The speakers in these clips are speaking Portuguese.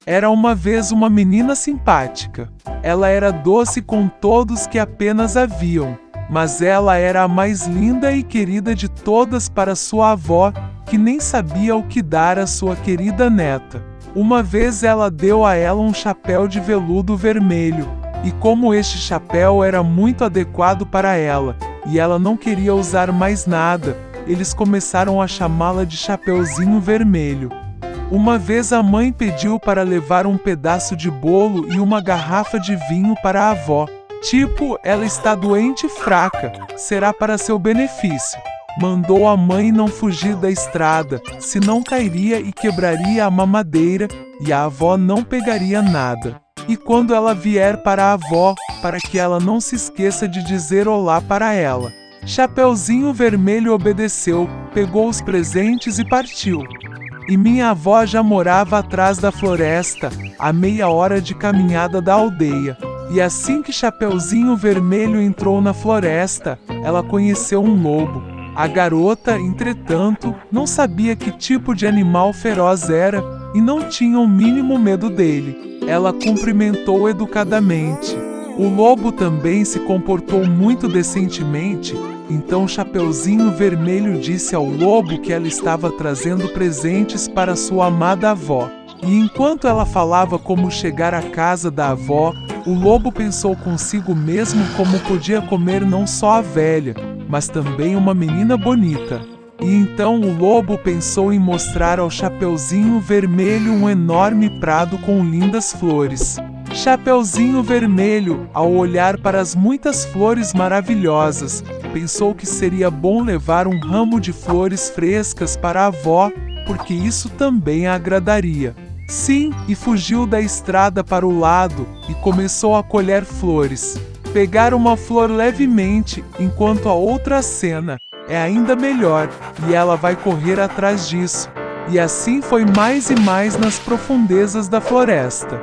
Era uma vez uma menina simpática. Ela era doce com todos que apenas a viam, mas ela era a mais linda e querida de todas para sua avó, que nem sabia o que dar à sua querida neta. Uma vez ela deu a ela um chapéu de veludo vermelho, e como este chapéu era muito adequado para ela, e ela não queria usar mais nada, eles começaram a chamá-la de Chapeuzinho Vermelho. Uma vez a mãe pediu para levar um pedaço de bolo e uma garrafa de vinho para a avó. Tipo, ela está doente e fraca, será para seu benefício. Mandou a mãe não fugir da estrada, senão cairia e quebraria a mamadeira, e a avó não pegaria nada. E quando ela vier para a avó, para que ela não se esqueça de dizer olá para ela. Chapeuzinho Vermelho obedeceu, pegou os presentes e partiu. E minha avó já morava atrás da floresta, a meia hora de caminhada da aldeia. E assim que Chapeuzinho Vermelho entrou na floresta, ela conheceu um lobo. A garota, entretanto, não sabia que tipo de animal feroz era e não tinha o mínimo medo dele. Ela cumprimentou educadamente. O lobo também se comportou muito decentemente, então Chapeuzinho Vermelho disse ao lobo que ela estava trazendo presentes para sua amada avó. E enquanto ela falava como chegar à casa da avó, o lobo pensou consigo mesmo como podia comer não só a velha, mas também uma menina bonita. E então o lobo pensou em mostrar ao Chapeuzinho Vermelho um enorme prado com lindas flores. Chapeuzinho Vermelho, ao olhar para as muitas flores maravilhosas, pensou que seria bom levar um ramo de flores frescas para a avó, porque isso também a agradaria. Sim, e fugiu da estrada para o lado e começou a colher flores. Pegar uma flor levemente, enquanto a outra acena, é ainda melhor, e ela vai correr atrás disso. E assim foi mais e mais nas profundezas da floresta.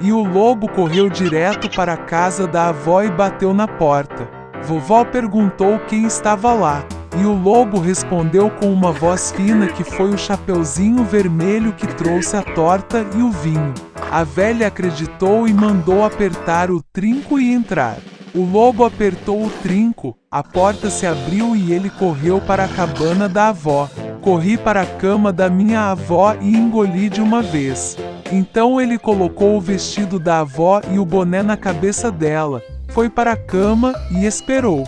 E o lobo correu direto para a casa da avó e bateu na porta. Vovó perguntou quem estava lá, e o lobo respondeu com uma voz fina que foi o Chapeuzinho Vermelho que trouxe a torta e o vinho. A velha acreditou e mandou apertar o trinco e entrar. O lobo apertou o trinco, a porta se abriu e ele correu para a cabana da avó. Corri para a cama da minha avó e engoli de uma vez. Então ele colocou o vestido da avó e o boné na cabeça dela, foi para a cama e esperou.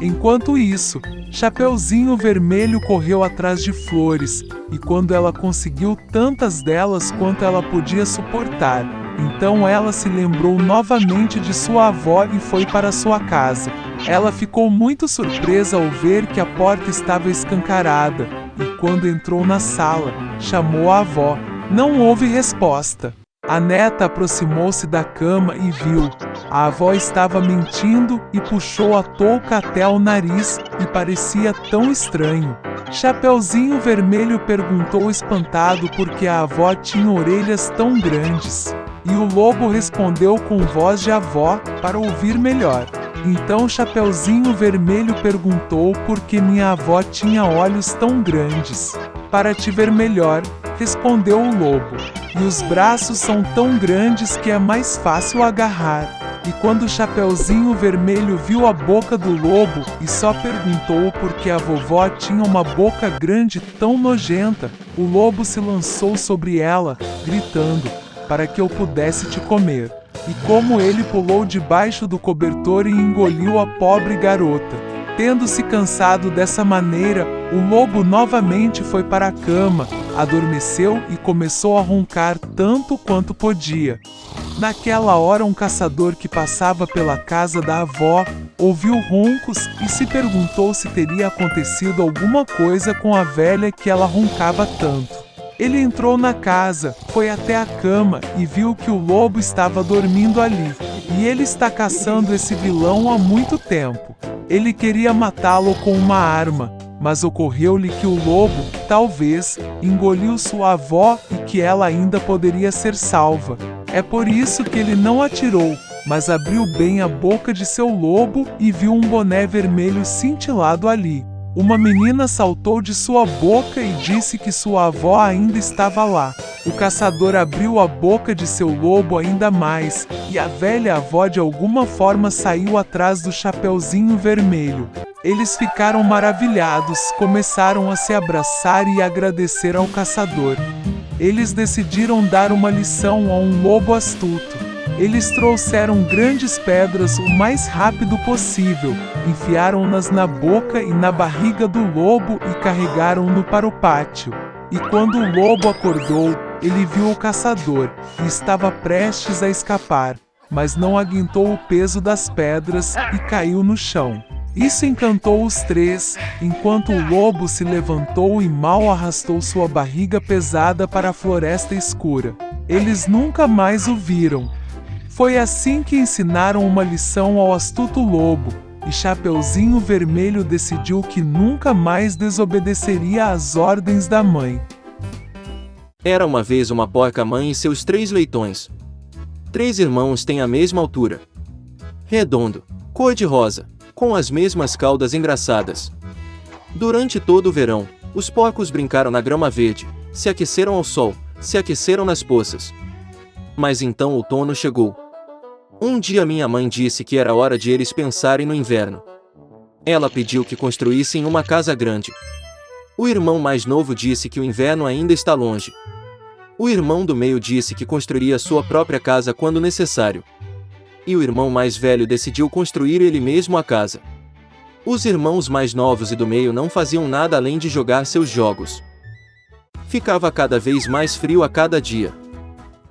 Enquanto isso, Chapeuzinho Vermelho correu atrás de flores, e quando ela conseguiu tantas delas quanto ela podia suportar, então ela se lembrou novamente de sua avó e foi para sua casa. Ela ficou muito surpresa ao ver que a porta estava escancarada, e quando entrou na sala, chamou a avó. Não houve resposta. A neta aproximou-se da cama e viu. A avó estava mentindo e puxou a touca até o nariz e parecia tão estranho. Chapeuzinho Vermelho perguntou espantado por que a avó tinha orelhas tão grandes. E o lobo respondeu com voz de avó, para ouvir melhor. Então Chapeuzinho Vermelho perguntou por que minha avó tinha olhos tão grandes. Para te ver melhor, respondeu o lobo. E os braços são tão grandes que é mais fácil agarrar. E quando Chapeuzinho Vermelho viu a boca do lobo e só perguntou por que a vovó tinha uma boca grande tão nojenta, o lobo se lançou sobre ela, gritando, para que eu pudesse te comer. E como ele pulou debaixo do cobertor e engoliu a pobre garota. Tendo-se cansado dessa maneira, o lobo novamente foi para a cama, adormeceu e começou a roncar tanto quanto podia. Naquela hora um caçador que passava pela casa da avó, ouviu roncos e se perguntou se teria acontecido alguma coisa com a velha que ela roncava tanto. Ele entrou na casa, foi até a cama e viu que o lobo estava dormindo ali. E ele está caçando esse vilão há muito tempo. Ele queria matá-lo com uma arma, mas ocorreu-lhe que o lobo, talvez, engoliu sua avó e que ela ainda poderia ser salva. É por isso que ele não atirou, mas abriu bem a boca de seu lobo e viu um boné vermelho cintilado ali. Uma menina saltou de sua boca e disse que sua avó ainda estava lá. O caçador abriu a boca de seu lobo ainda mais, e a velha avó de alguma forma saiu atrás do Chapeuzinho Vermelho. Eles ficaram maravilhados, começaram a se abraçar e agradecer ao caçador. Eles decidiram dar uma lição a um lobo astuto. Eles trouxeram grandes pedras o mais rápido possível, enfiaram-nas na boca e na barriga do lobo e carregaram-no para o pátio. E quando o lobo acordou, ele viu o caçador, e estava prestes a escapar, mas não aguentou o peso das pedras e caiu no chão. Isso encantou os três, enquanto o lobo se levantou e mal arrastou sua barriga pesada para a floresta escura. Eles nunca mais o viram. Foi assim que ensinaram uma lição ao astuto lobo, e Chapeuzinho Vermelho decidiu que nunca mais desobedeceria às ordens da mãe. Era uma vez uma porca-mãe e seus 3 leitões. 3 irmãos têm a mesma altura. Redondo, cor-de-rosa, com as mesmas caudas engraçadas. Durante todo o verão, os porcos brincaram na grama verde, se aqueceram ao sol, se aqueceram nas poças. Mas então o outono chegou. Um dia minha mãe disse que era hora de eles pensarem no inverno. Ela pediu que construíssem uma casa grande. O irmão mais novo disse que o inverno ainda está longe. O irmão do meio disse que construiria sua própria casa quando necessário. E o irmão mais velho decidiu construir ele mesmo a casa. Os irmãos mais novos e do meio não faziam nada além de jogar seus jogos. Ficava cada vez mais frio a cada dia.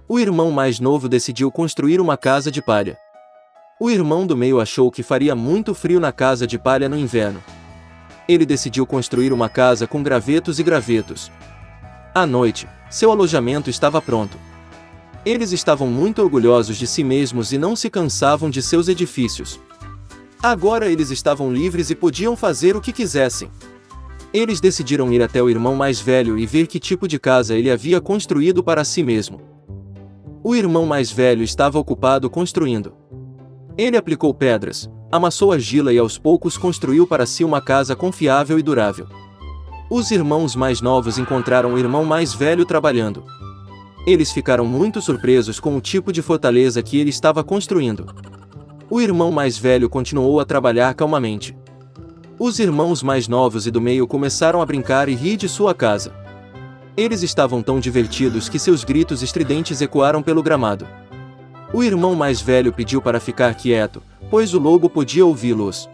O irmão mais novo decidiu construir uma casa de palha. O irmão do meio achou que faria muito frio na casa de palha no inverno. Ele decidiu construir uma casa com gravetos e gravetos. À noite, seu alojamento estava pronto. Eles estavam muito orgulhosos de si mesmos e não se cansavam de seus edifícios. Agora eles estavam livres e podiam fazer o que quisessem. Eles decidiram ir até o irmão mais velho e ver que tipo de casa ele havia construído para si mesmo. O irmão mais velho estava ocupado construindo. Ele aplicou pedras, amassou argila e aos poucos construiu para si uma casa confiável e durável. Os irmãos mais novos encontraram o irmão mais velho trabalhando. Eles ficaram muito surpresos com o tipo de fortaleza que ele estava construindo. O irmão mais velho continuou a trabalhar calmamente. Os irmãos mais novos e do meio começaram a brincar e rir de sua casa. Eles estavam tão divertidos que seus gritos estridentes ecoaram pelo gramado. O irmão mais velho pediu para ficar quieto, pois o lobo podia ouvi-los.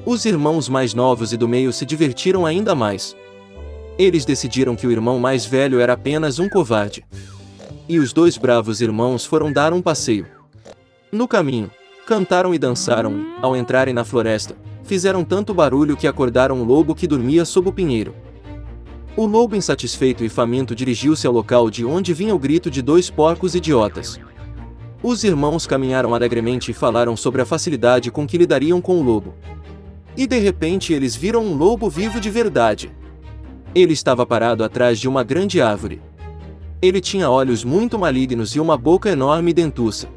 Os irmãos mais novos e do meio se divertiram ainda mais. Eles decidiram que o irmão mais velho era apenas um covarde. E os 2 bravos irmãos foram dar um passeio. No caminho, cantaram e dançaram e, ao entrarem na floresta, fizeram tanto barulho que acordaram o lobo que dormia sob o pinheiro. O lobo, insatisfeito e faminto, dirigiu-se ao local de onde vinha o grito de 2 porcos idiotas. Os irmãos caminharam alegremente e falaram sobre a facilidade com que lidariam com o lobo. E de repente eles viram um lobo vivo de verdade. Ele estava parado atrás de uma grande árvore. Ele tinha olhos muito malignos e uma boca enorme e dentuça.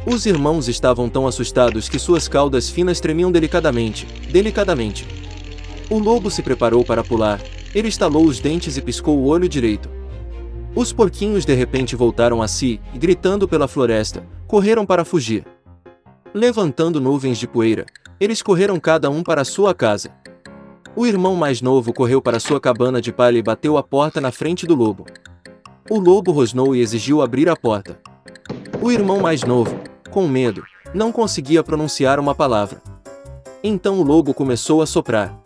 Os irmãos estavam tão assustados que suas caudas finas tremiam delicadamente. O lobo se preparou para pular. Ele estalou os dentes e piscou o olho direito. Os porquinhos de repente voltaram a si e, gritando pela floresta, correram para fugir. Levantando nuvens de poeira, eles correram cada um para sua casa. O irmão mais novo correu para sua cabana de palha e bateu a porta na frente do lobo. O lobo rosnou e exigiu abrir a porta. O irmão mais novo, com medo, não conseguia pronunciar uma palavra. Então o lobo começou a soprar.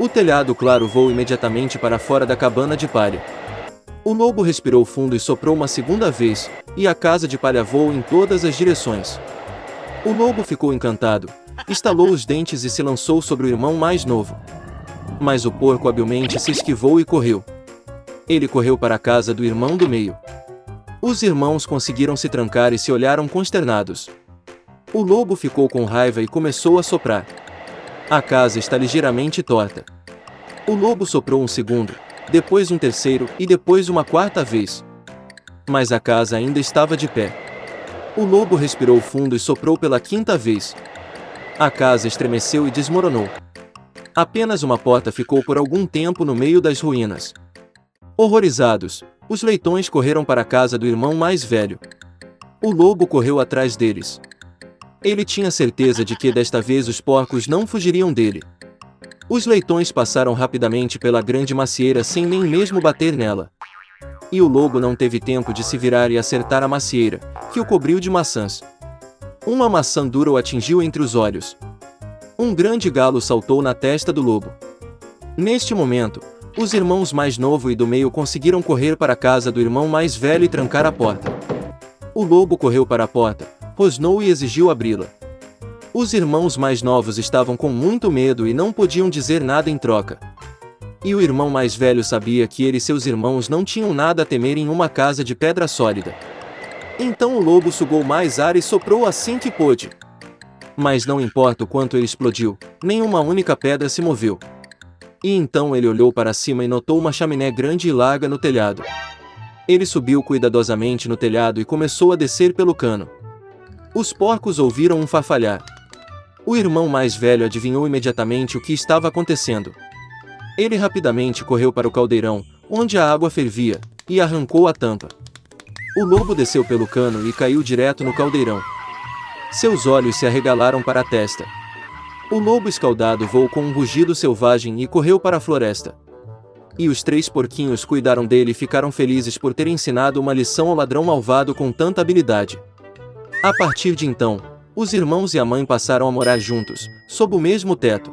O telhado claro voou imediatamente para fora da cabana de palha. O lobo respirou fundo e soprou uma segunda vez, e a casa de palha voou em todas as direções. O lobo ficou encantado, estalou os dentes e se lançou sobre o irmão mais novo. Mas o porco habilmente se esquivou e correu. Ele correu para a casa do irmão do meio. Os irmãos conseguiram se trancar e se olharam consternados. O lobo ficou com raiva e começou a soprar. A casa está ligeiramente torta. O lobo soprou um segundo, depois um terceiro e depois uma quarta vez. Mas a casa ainda estava de pé. O lobo respirou fundo e soprou pela quinta vez. A casa estremeceu e desmoronou. Apenas uma porta ficou por algum tempo no meio das ruínas. Horrorizados, os leitões correram para a casa do irmão mais velho. O lobo correu atrás deles. Ele tinha certeza de que desta vez os porcos não fugiriam dele. Os leitões passaram rapidamente pela grande macieira sem nem mesmo bater nela. E o lobo não teve tempo de se virar e acertar a macieira, que o cobriu de maçãs. Uma maçã dura o atingiu entre os olhos. Um grande galo saltou na testa do lobo. Neste momento, os irmãos mais novo e do meio conseguiram correr para a casa do irmão mais velho e trancar a porta. O lobo correu para a porta, rosnou e exigiu abri-la. Os irmãos mais novos estavam com muito medo e não podiam dizer nada em troca. E o irmão mais velho sabia que ele e seus irmãos não tinham nada a temer em uma casa de pedra sólida. Então o lobo sugou mais ar e soprou assim que pôde. Mas não importa o quanto ele explodiu, nenhuma única pedra se moveu. E então ele olhou para cima e notou uma chaminé grande e larga no telhado. Ele subiu cuidadosamente no telhado e começou a descer pelo cano. Os porcos ouviram um farfalhar. O irmão mais velho adivinhou imediatamente o que estava acontecendo. Ele rapidamente correu para o caldeirão, onde a água fervia, e arrancou a tampa. O lobo desceu pelo cano e caiu direto no caldeirão. Seus olhos se arregalaram para a testa. O lobo escaldado voou com um rugido selvagem e correu para a floresta. E os 3 porquinhos cuidaram dele e ficaram felizes por ter ensinado uma lição ao ladrão malvado com tanta habilidade. A partir de então, os irmãos e a mãe passaram a morar juntos, sob o mesmo teto.